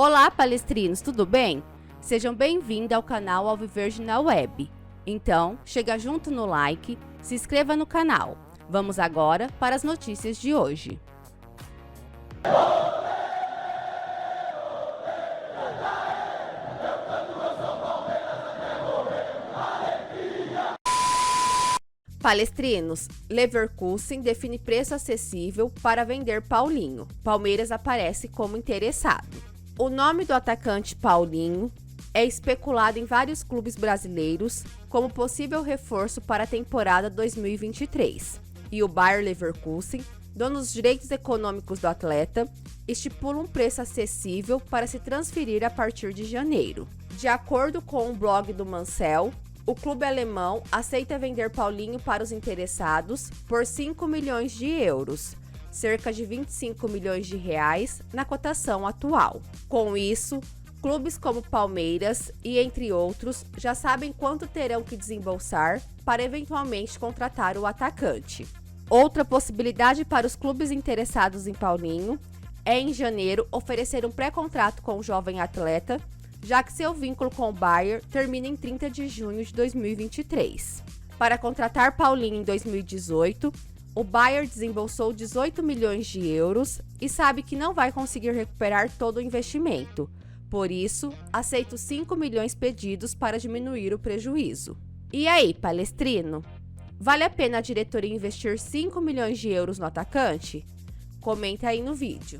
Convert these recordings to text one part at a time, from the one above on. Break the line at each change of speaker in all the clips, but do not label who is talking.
Olá, palestrinos, tudo bem? Sejam bem-vindos ao canal Alviverde na Web. Então, chega junto no like, se inscreva no canal. Vamos agora para as notícias de hoje. Palestrinos, Leverkusen define preço acessível para vender Paulinho. Palmeiras aparece como interessado. O nome do atacante Paulinho é especulado em vários clubes brasileiros como possível reforço para a temporada 2023. E o Bayer Leverkusen, dono dos direitos econômicos do atleta, estipula um preço acessível para se transferir a partir de janeiro. De acordo com o blog do Mancel, o clube alemão aceita vender Paulinho para os interessados por 5 milhões de euros, cerca de 25 milhões de reais na cotação atual. Com isso, clubes como Palmeiras e entre outros já sabem quanto terão que desembolsar para eventualmente contratar o atacante. Outra possibilidade para os clubes interessados em Paulinho é em janeiro oferecer um pré-contrato com o jovem atleta, já que seu vínculo com o Bayer termina em 30 de junho de 2023. Para contratar Paulinho em 2018, o Bayer desembolsou 18 milhões de euros e sabe que não vai conseguir recuperar todo o investimento. Por isso, aceita os 5 milhões pedidos para diminuir o prejuízo. E aí, palestrino? Vale a pena a diretoria investir 5 milhões de euros no atacante? Comenta aí no vídeo.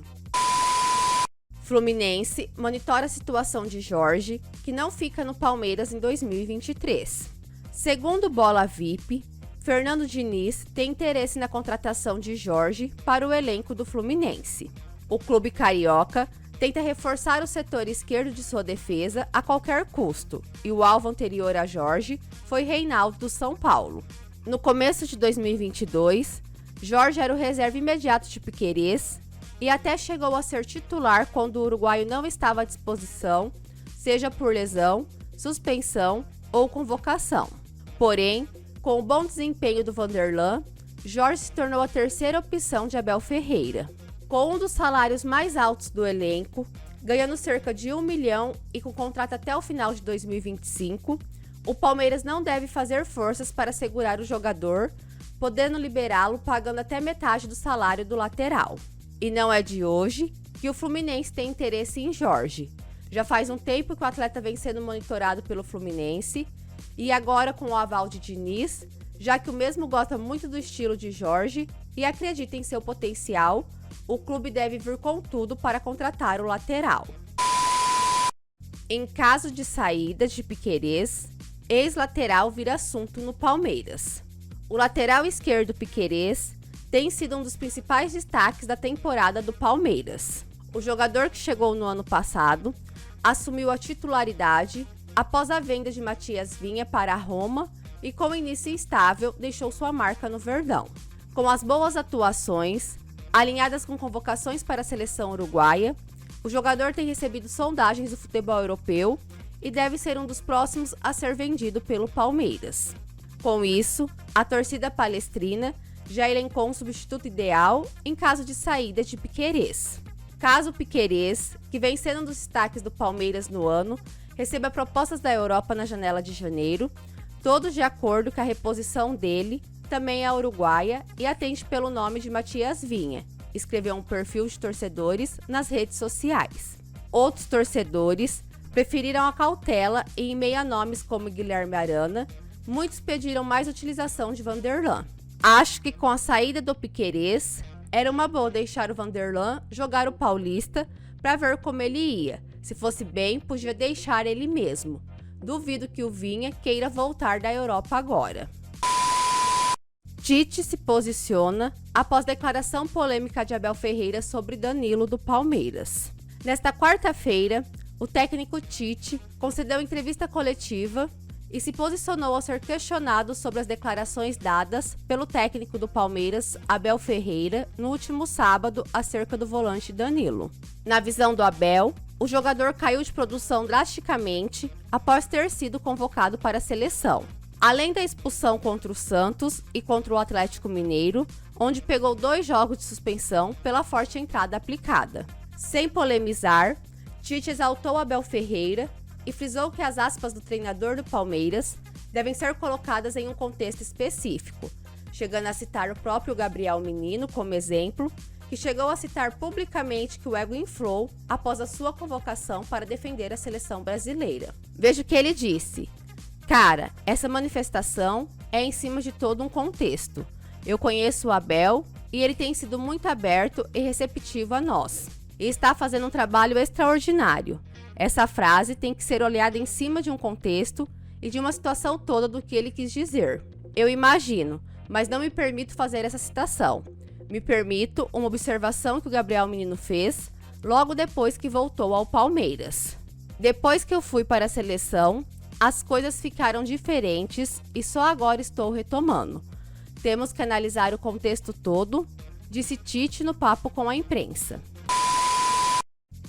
Fluminense monitora a situação de Jorge, que não fica no Palmeiras em 2023. Segundo Bola VIP, Fernando Diniz tem interesse na contratação de Jorge para o elenco do Fluminense. O clube carioca tenta reforçar o setor esquerdo de sua defesa a qualquer custo, e o alvo anterior a Jorge foi Reinaldo do São Paulo. No começo de 2022, Jorge era o reserva imediato de Piquerez e até chegou a ser titular quando o uruguaio não estava à disposição, seja por lesão, suspensão ou convocação. Porém, com o bom desempenho do Vanderlan, Jorge se tornou a terceira opção de Abel Ferreira. Com um dos salários mais altos do elenco, ganhando cerca de 1 milhão e com contrato até o final de 2025, o Palmeiras não deve fazer forças para segurar o jogador, podendo liberá-lo pagando até metade do salário do lateral. E não é de hoje que o Fluminense tem interesse em Jorge. Já faz um tempo que o atleta vem sendo monitorado pelo Fluminense, e agora com o aval de Diniz, já que o mesmo gosta muito do estilo de Jorge e acredita em seu potencial, o clube deve vir com tudo para contratar o lateral. Em caso de saída de Piquerez, ex-lateral vira assunto no Palmeiras. O lateral esquerdo Piquerez tem sido um dos principais destaques da temporada do Palmeiras. O jogador que chegou no ano passado assumiu a titularidade após a venda de Matias Vinha para a Roma e com início instável deixou sua marca no Verdão. Com as boas atuações, alinhadas com convocações para a seleção uruguaia, o jogador tem recebido sondagens do futebol europeu e deve ser um dos próximos a ser vendido pelo Palmeiras. Com isso, a torcida palestrina já elencou um substituto ideal em caso de saída de Piquerez. Caso Piquerez, que vem sendo um dos destaques do Palmeiras no ano, receba propostas da Europa na janela de janeiro, todos de acordo com a reposição dele, também é uruguaia e atende pelo nome de Matias Vinha, escreveu um perfil de torcedores nas redes sociais. Outros torcedores preferiram a cautela e em meio a nomes como Guilherme Arana, muitos pediram mais utilização de Vanderlan. Acho que com a saída do Piquerez, era uma boa deixar o Vanderlan jogar o Paulista para ver como ele ia. Se fosse bem, podia deixar ele mesmo. Duvido que o Vinha queira voltar da Europa agora. Tite se posiciona após declaração polêmica de Abel Ferreira sobre Danilo do Palmeiras. Nesta quarta-feira, o técnico Tite concedeu entrevista coletiva e se posicionou ao ser questionado sobre as declarações dadas pelo técnico do Palmeiras, Abel Ferreira, no último sábado acerca do volante Danilo. Na visão do Abel, o jogador caiu de produção drasticamente após ter sido convocado para a seleção. Além da expulsão contra o Santos e contra o Atlético Mineiro, onde pegou 2 jogos de suspensão pela forte entrada aplicada. Sem polemizar, Tite exaltou Abel Ferreira e frisou que as aspas do treinador do Palmeiras devem ser colocadas em um contexto específico, chegando a citar o próprio Gabriel Menino como exemplo, que chegou a citar publicamente que o ego inflou após a sua convocação para defender a seleção brasileira. Veja o que ele disse. Cara, essa manifestação é em cima de todo um contexto. Eu conheço o Abel e ele tem sido muito aberto e receptivo a nós. E está fazendo um trabalho extraordinário. Essa frase tem que ser olhada em cima de um contexto e de uma situação toda do que ele quis dizer. Eu imagino, mas não me permito fazer essa citação. Me permito uma observação que o Gabriel Menino fez logo depois que voltou ao Palmeiras. Depois que eu fui para a seleção, as coisas ficaram diferentes e só agora estou retomando. Temos que analisar o contexto todo, disse Tite no papo com a imprensa.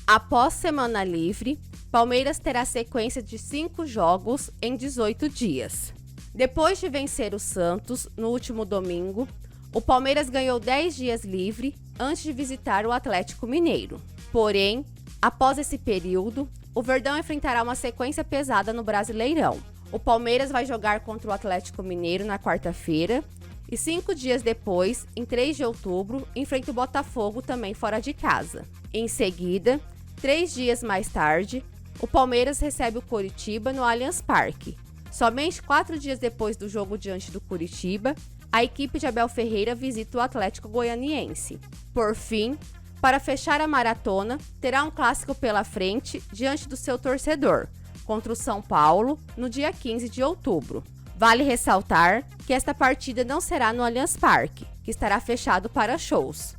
Após semana livre, Palmeiras terá sequência de 5 jogos em 18 dias. Depois de vencer o Santos no último domingo, o Palmeiras ganhou 10 dias livre antes de visitar o Atlético Mineiro. Porém, após esse período, o Verdão enfrentará uma sequência pesada no Brasileirão. O Palmeiras vai jogar contra o Atlético Mineiro na quarta-feira e 5 dias depois, em 3 de outubro, enfrenta o Botafogo também fora de casa. Em seguida, 3 dias mais tarde, o Palmeiras recebe o Coritiba no Allianz Parque. Somente 4 dias depois do jogo diante do Coritiba, a equipe de Abel Ferreira visita o Atlético Goianiense. Por fim, para fechar a maratona, terá um clássico pela frente diante do seu torcedor, contra o São Paulo, no dia 15 de outubro. Vale ressaltar que esta partida não será no Allianz Parque, que estará fechado para shows.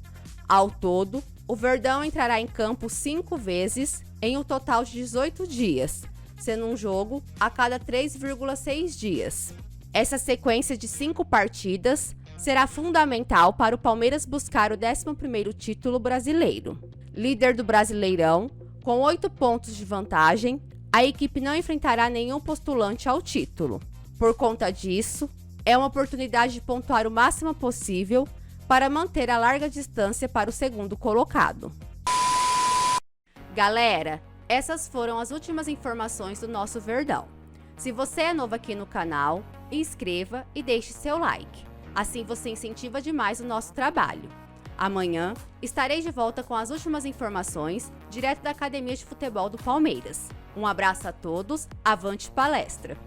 Ao todo, o Verdão entrará em campo 5 vezes em um total de 18 dias, sendo um jogo a cada 3,6 dias. Essa sequência de 5 partidas será fundamental para o Palmeiras buscar o 11º título brasileiro. Líder do Brasileirão, com 8 pontos de vantagem, a equipe não enfrentará nenhum postulante ao título. Por conta disso, é uma oportunidade de pontuar o máximo possível para manter a larga distância para o segundo colocado. Galera, essas foram as últimas informações do nosso Verdão. Se você é novo aqui no canal, inscreva e deixe seu like. Assim você incentiva demais o nosso trabalho. Amanhã estarei de volta com as últimas informações direto da Academia de Futebol do Palmeiras. Um abraço a todos, avante palestra!